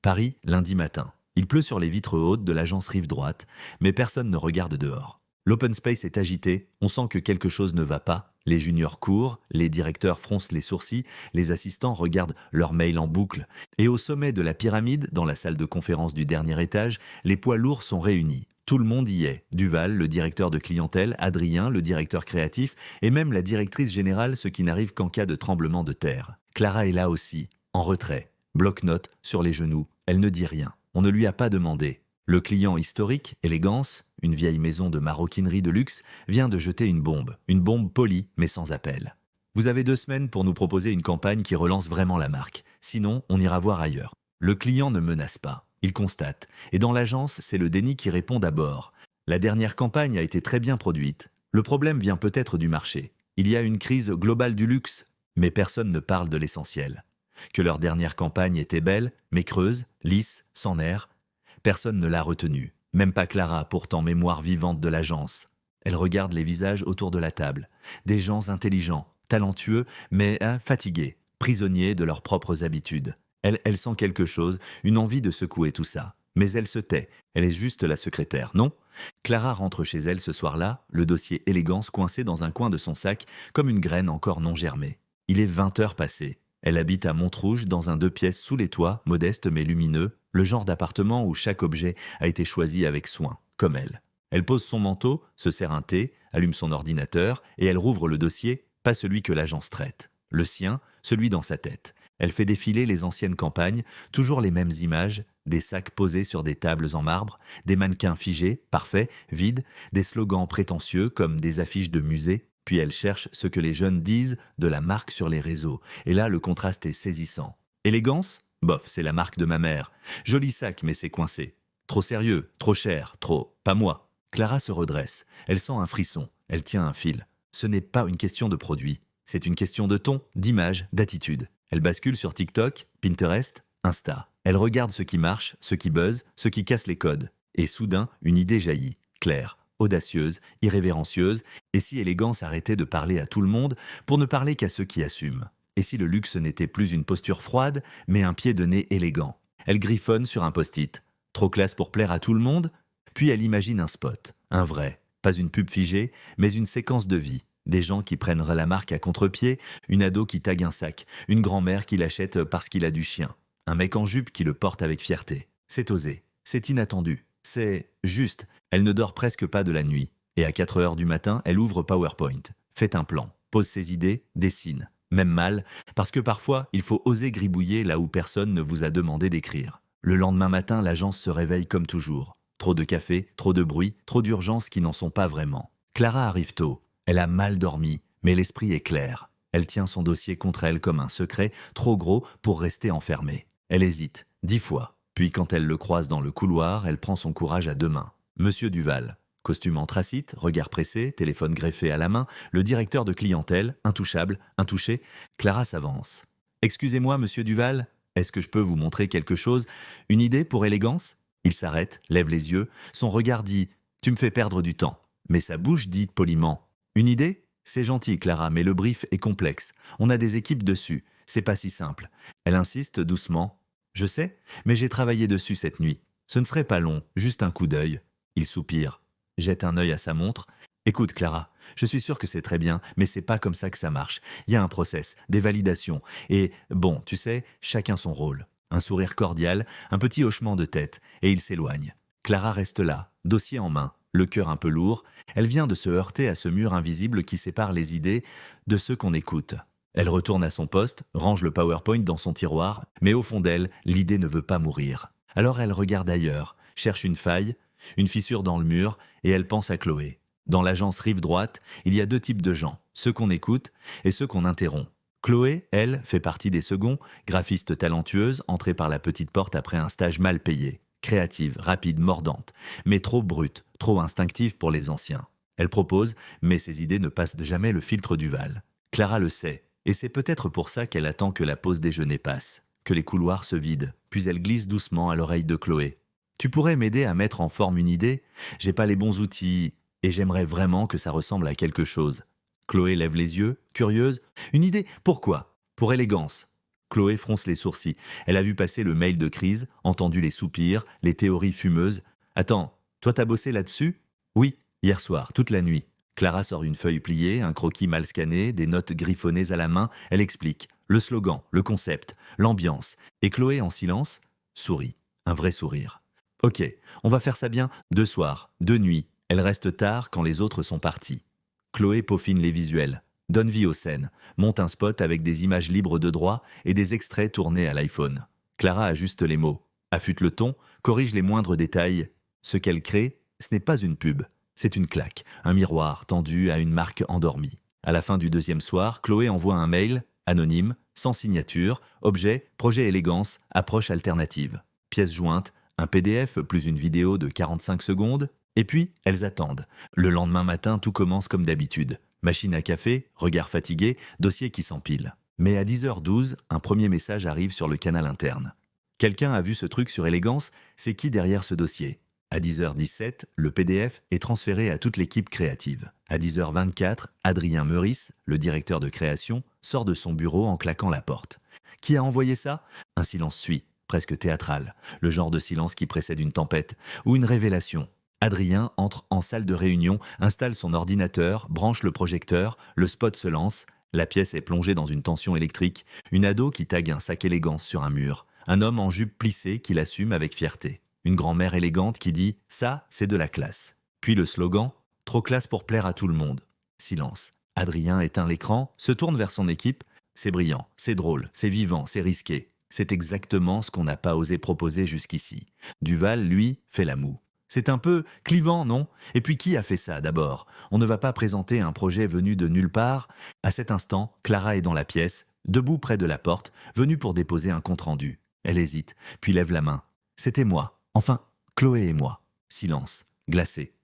Paris, lundi matin. Il pleut sur les vitres hautes de l'agence Rive Droite, mais personne ne regarde dehors. L'open space est agité, on sent que quelque chose ne va pas. Les juniors courent, les directeurs froncent les sourcils, les assistants regardent leurs mails en boucle. Et au sommet de la pyramide, dans la salle de conférence du dernier étage, les poids lourds sont réunis. Tout le monde y est. Duval, le directeur de clientèle, Adrien, le directeur créatif, et même la directrice générale, ce qui n'arrive qu'en cas de tremblement de terre. Clara est là aussi, en retrait. Bloc-notes sur les genoux, elle ne dit rien. On ne lui a pas demandé. Le client historique, Élégance, une vieille maison de maroquinerie de luxe, vient de jeter une bombe polie mais sans appel. Vous avez 2 semaines pour nous proposer une campagne qui relance vraiment la marque. Sinon, on ira voir ailleurs. Le client ne menace pas, il constate. Et dans l'agence, c'est le déni qui répond d'abord. La dernière campagne a été très bien produite. Le problème vient peut-être du marché. Il y a une crise globale du luxe, mais personne ne parle de l'essentiel. Que leur dernière campagne était belle, mais creuse, lisse, sans nerfs. Personne ne l'a retenue, même pas Clara, pourtant mémoire vivante de l'agence. Elle regarde les visages autour de la table. Des gens intelligents, talentueux, mais fatigués, prisonniers de leurs propres habitudes. Elle sent quelque chose, une envie de secouer tout ça. Mais elle se tait, elle est juste la secrétaire, non? Clara rentre chez elle ce soir-là, le dossier Élégance coincé dans un coin de son sac, comme une graine encore non germée. Il est 20 heures passées. Elle habite à Montrouge, dans un 2 pièces sous les toits, modeste mais lumineux, le genre d'appartement où chaque objet a été choisi avec soin, comme elle. Elle pose son manteau, se sert un thé, allume son ordinateur et elle rouvre le dossier, pas celui que l'agence traite. Le sien, celui dans sa tête. Elle fait défiler les anciennes campagnes, toujours les mêmes images, des sacs posés sur des tables en marbre, des mannequins figés, parfaits, vides, des slogans prétentieux comme des affiches de musée. Puis elle cherche ce que les jeunes disent de la marque sur les réseaux. Et là, le contraste est saisissant. Élégance? Bof, c'est la marque de ma mère. Joli sac, mais c'est coincé. Trop sérieux, trop cher, trop... Pas moi. Clara se redresse. Elle sent un frisson. Elle tient un fil. Ce n'est pas une question de produit. C'est une question de ton, d'image, d'attitude. Elle bascule sur TikTok, Pinterest, Insta. Elle regarde ce qui marche, ce qui buzz, ce qui casse les codes. Et soudain, une idée jaillit. Claire, audacieuse, irrévérencieuse. Et si Élégance arrêtait de parler à tout le monde pour ne parler qu'à ceux qui assument? Et si le luxe n'était plus une posture froide, mais un pied de nez élégant? Elle griffonne sur un post-it. Trop classe pour plaire à tout le monde? Puis elle imagine un spot, un vrai. Pas une pub figée, mais une séquence de vie. Des gens qui prennent la marque à contre-pied, une ado qui tague un sac, une grand-mère qui l'achète parce qu'il a du chien, un mec en jupe qui le porte avec fierté. C'est osé, c'est inattendu, c'est juste. Elle ne dort presque pas de la nuit. Et à 4 heures du matin, elle ouvre PowerPoint, fait un plan, pose ses idées, dessine. Même mal, parce que parfois, il faut oser gribouiller là où personne ne vous a demandé d'écrire. Le lendemain matin, l'agence se réveille comme toujours. Trop de café, trop de bruit, trop d'urgences qui n'en sont pas vraiment. Clara arrive tôt. Elle a mal dormi, mais l'esprit est clair. Elle tient son dossier contre elle comme un secret trop gros pour rester enfermée. Elle hésite, 10 fois. Puis quand elle le croise dans le couloir, elle prend son courage à 2 mains. Monsieur Duval. Costume anthracite, regard pressé, téléphone greffé à la main, le directeur de clientèle, intouchable, intouché. Clara s'avance. « Excusez-moi, monsieur Duval, est-ce que je peux vous montrer quelque chose? Une idée pour Élégance ?» Il s'arrête, lève les yeux, son regard dit « Tu me fais perdre du temps ». Mais sa bouche dit poliment « Une idée? C'est gentil, Clara, mais le brief est complexe. On a des équipes dessus, c'est pas si simple. » Elle insiste doucement « Je sais, mais j'ai travaillé dessus cette nuit. Ce ne serait pas long, juste un coup d'œil. » Il soupire. Jette un œil à sa montre. « Écoute, Clara, je suis sûr que c'est très bien, mais c'est pas comme ça que ça marche. Il y a un process, des validations. Et bon, tu sais, chacun son rôle. » Un sourire cordial, un petit hochement de tête, et il s'éloigne. Clara reste là, dossier en main, le cœur un peu lourd. Elle vient de se heurter à ce mur invisible qui sépare les idées de ceux qu'on écoute. Elle retourne à son poste, range le PowerPoint dans son tiroir, mais au fond d'elle, l'idée ne veut pas mourir. Alors elle regarde ailleurs, cherche une faille, une fissure dans le mur, et elle pense à Chloé. Dans l'agence Rive Droite, il y a 2 types de gens, ceux qu'on écoute et ceux qu'on interrompt. Chloé, elle, fait partie des seconds, graphiste talentueuse, entrée par la petite porte après un stage mal payé. Créative, rapide, mordante, mais trop brute, trop instinctive pour les anciens. Elle propose, mais ses idées ne passent jamais le filtre Duval. Clara le sait, et c'est peut-être pour ça qu'elle attend que la pause déjeuner passe, que les couloirs se vident, puis elle glisse doucement à l'oreille de Chloé. « Tu pourrais m'aider à mettre en forme une idée? J'ai pas les bons outils, et j'aimerais vraiment que ça ressemble à quelque chose. » Chloé lève les yeux, curieuse. « Une idée? Pourquoi? Pour Élégance. » Chloé fronce les sourcils. Elle a vu passer le mail de crise, entendu les soupirs, les théories fumeuses. « Attends, toi t'as bossé là-dessus ?»« Oui, hier soir, toute la nuit. » Clara sort une feuille pliée, un croquis mal scanné, des notes griffonnées à la main. Elle explique. Le slogan, le concept, l'ambiance. Et Chloé, en silence, sourit. Un vrai sourire. « Ok, on va faire ça bien. 2 soirs, 2 nuits. » Elle reste tard quand les autres sont partis. Chloé peaufine les visuels, donne vie aux scènes, monte un spot avec des images libres de droit et des extraits tournés à l'iPhone. Clara ajuste les mots, affûte le ton, corrige les moindres détails. Ce qu'elle crée, ce n'est pas une pub, c'est une claque, un miroir tendu à une marque endormie. À la fin du 2e soir, Chloé envoie un mail, anonyme, sans signature, objet, projet élégance, approche alternative. Pièce jointe, un PDF plus une vidéo de 45 secondes. Et puis, elles attendent. Le lendemain matin, tout commence comme d'habitude. Machine à café, regard fatigué, dossier qui s'empile. Mais à 10h12, un premier message arrive sur le canal interne. Quelqu'un a vu ce truc sur Élégance, c'est qui derrière ce dossier? À 10h17, le PDF est transféré à toute l'équipe créative. À 10h24, Adrien Meurice, le directeur de création, sort de son bureau en claquant la porte. Qui a envoyé ça? Un silence suit, presque théâtral. Le genre de silence qui précède une tempête ou une révélation. Adrien entre en salle de réunion, installe son ordinateur, branche le projecteur, le spot se lance, la pièce est plongée dans une tension électrique, une ado qui tague un sac élégance sur un mur, un homme en jupe plissée qui l'assume avec fierté, une grand-mère élégante qui dit « ça, c'est de la classe ». Puis le slogan « trop classe pour plaire à tout le monde ». Silence. Adrien éteint l'écran, se tourne vers son équipe. C'est brillant, c'est drôle, c'est vivant, c'est risqué. C'est exactement ce qu'on n'a pas osé proposer jusqu'ici. Duval, lui, fait la moue. C'est un peu clivant, non? Et puis qui a fait ça d'abord? On ne va pas présenter un projet venu de nulle part. À cet instant, Clara est dans la pièce, debout près de la porte, venue pour déposer un compte-rendu. Elle hésite, puis lève la main. C'était moi. Enfin, Chloé et moi. Silence, glacé.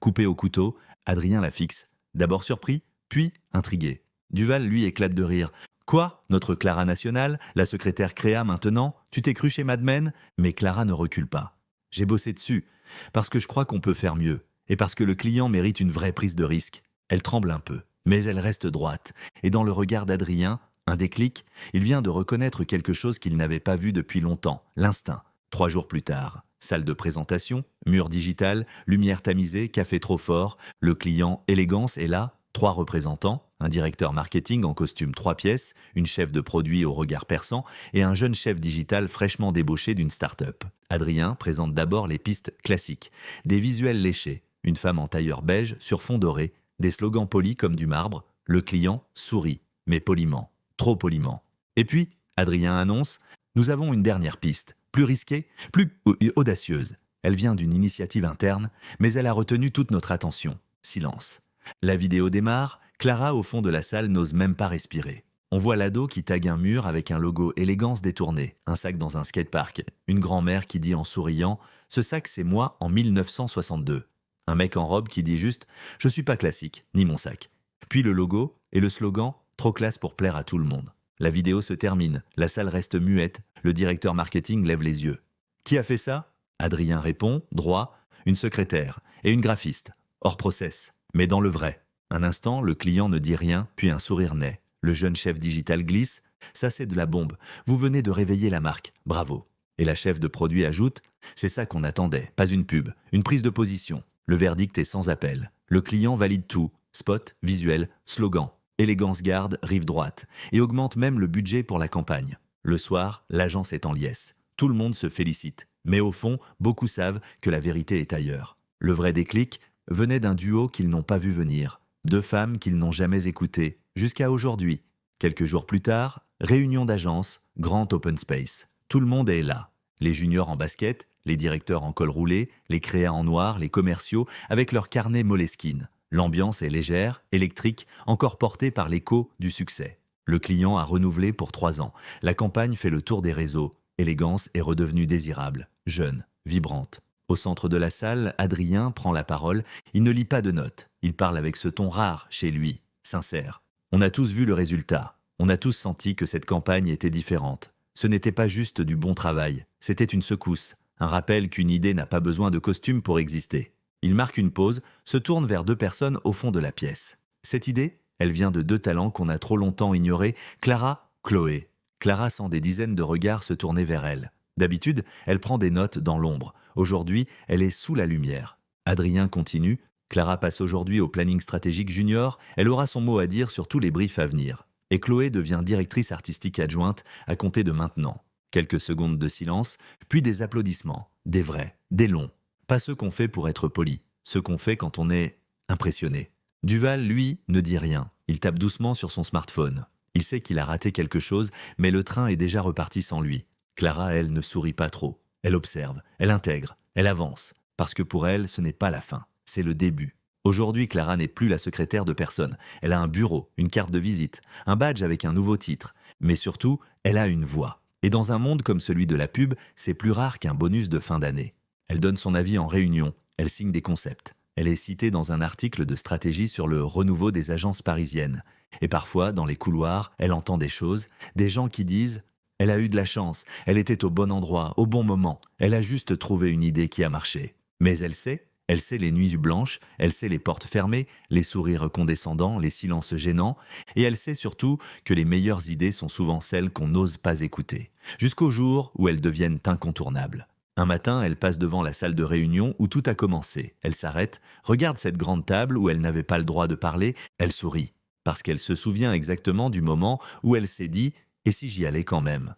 Coupé au couteau, Adrien la fixe. D'abord surpris, puis intrigué. Duval, lui, éclate de rire. Quoi? Notre Clara nationale? La secrétaire créa maintenant? Tu t'es cru chez Mad Men? Mais Clara ne recule pas. J'ai bossé dessus. Parce que je crois qu'on peut faire mieux, et parce que le client mérite une vraie prise de risque. Elle tremble un peu, mais elle reste droite, et dans le regard d'Adrien, un déclic, il vient de reconnaître quelque chose qu'il n'avait pas vu depuis longtemps, l'instinct. 3 jours plus tard, salle de présentation, mur digital, lumière tamisée, café trop fort, le client élégance est là, 3 représentants, un directeur marketing en costume 3 pièces, une chef de produit au regard perçant et un jeune chef digital fraîchement débauché d'une start-up. Adrien présente d'abord les pistes classiques, des visuels léchés, une femme en tailleur beige sur fond doré, des slogans polis comme du marbre, le client sourit, mais poliment, trop poliment. Et puis, Adrien annonce « Nous avons une dernière piste, plus risquée, plus audacieuse. Elle vient d'une initiative interne, mais elle a retenu toute notre attention. Silence. La vidéo démarre, Clara au fond de la salle n'ose même pas respirer. On voit l'ado qui tague un mur avec un logo élégance détourné, un sac dans un skatepark, une grand-mère qui dit en souriant « Ce sac c'est moi en 1962 ». Un mec en robe qui dit juste « Je suis pas classique, ni mon sac ». Puis le logo et le slogan « Trop classe pour plaire à tout le monde ». La vidéo se termine, la salle reste muette, le directeur marketing lève les yeux. Qui a fait ça? Adrien répond, droit, une secrétaire et une graphiste, hors process, mais dans le vrai. Un instant, le client ne dit rien, puis un sourire naît. Le jeune chef digital glisse, ça c'est de la bombe, vous venez de réveiller la marque, bravo. Et la chef de produit ajoute, c'est ça qu'on attendait, pas une pub, une prise de position. Le verdict est sans appel. Le client valide tout, spot, visuel, slogan. Élégance garde, rive droite, et augmente même le budget pour la campagne. Le soir, l'agence est en liesse. Tout le monde se félicite. Mais au fond, beaucoup savent que la vérité est ailleurs. Le vrai déclic venait d'un duo qu'ils n'ont pas vu venir. 2 femmes qu'ils n'ont jamais écoutées, jusqu'à aujourd'hui. Quelques jours plus tard, réunion d'agence, grand open space. Tout le monde est là. Les juniors en basket, les directeurs en col roulé, les créas en noir, les commerciaux, avec leurs carnets Moleskine. L'ambiance est légère, électrique, encore portée par l'écho du succès. Le client a renouvelé pour 3 ans. La campagne fait le tour des réseaux. Élégance est redevenue désirable, jeune, vibrante. Au centre de la salle, Adrien prend la parole. Il ne lit pas de notes. Il parle avec ce ton rare chez lui, sincère. On a tous vu le résultat. On a tous senti que cette campagne était différente. Ce n'était pas juste du bon travail. C'était une secousse. Un rappel qu'une idée n'a pas besoin de costume pour exister. Il marque une pause, se tourne vers 2 personnes au fond de la pièce. Cette idée, elle vient de 2 talents qu'on a trop longtemps ignorés, Clara, Chloé. Clara sent des dizaines de regards se tourner vers elle. D'habitude, elle prend des notes dans l'ombre. Aujourd'hui, elle est sous la lumière. Adrien continue. Clara passe aujourd'hui au planning stratégique junior. Elle aura son mot à dire sur tous les briefs à venir. Et Chloé devient directrice artistique adjointe à compter de maintenant. Quelques secondes de silence, puis des applaudissements. Des vrais, des longs. Pas ceux qu'on fait pour être poli. Ceux qu'on fait quand on est impressionné. Duval, lui, ne dit rien. Il tape doucement sur son smartphone. Il sait qu'il a raté quelque chose, mais le train est déjà reparti sans lui. Clara, elle, ne sourit pas trop. Elle observe, elle intègre, elle avance. Parce que pour elle, ce n'est pas la fin, c'est le début. Aujourd'hui, Clara n'est plus la secrétaire de personne. Elle a un bureau, une carte de visite, un badge avec un nouveau titre. Mais surtout, elle a une voix. Et dans un monde comme celui de la pub, c'est plus rare qu'un bonus de fin d'année. Elle donne son avis en réunion, elle signe des concepts. Elle est citée dans un article de stratégie sur le renouveau des agences parisiennes. Et parfois, dans les couloirs, elle entend des choses, des gens qui disent « Elle a eu de la chance, elle était au bon endroit, au bon moment, elle a juste trouvé une idée qui a marché. » Mais elle sait les nuits blanches, elle sait les portes fermées, les sourires condescendants, les silences gênants, et elle sait surtout que les meilleures idées sont souvent celles qu'on n'ose pas écouter, jusqu'au jour où elles deviennent incontournables. Un matin, elle passe devant la salle de réunion où tout a commencé. Elle s'arrête, regarde cette grande table où elle n'avait pas le droit de parler, elle sourit, parce qu'elle se souvient exactement du moment où elle s'est dit « Et si j'y allais quand même ?»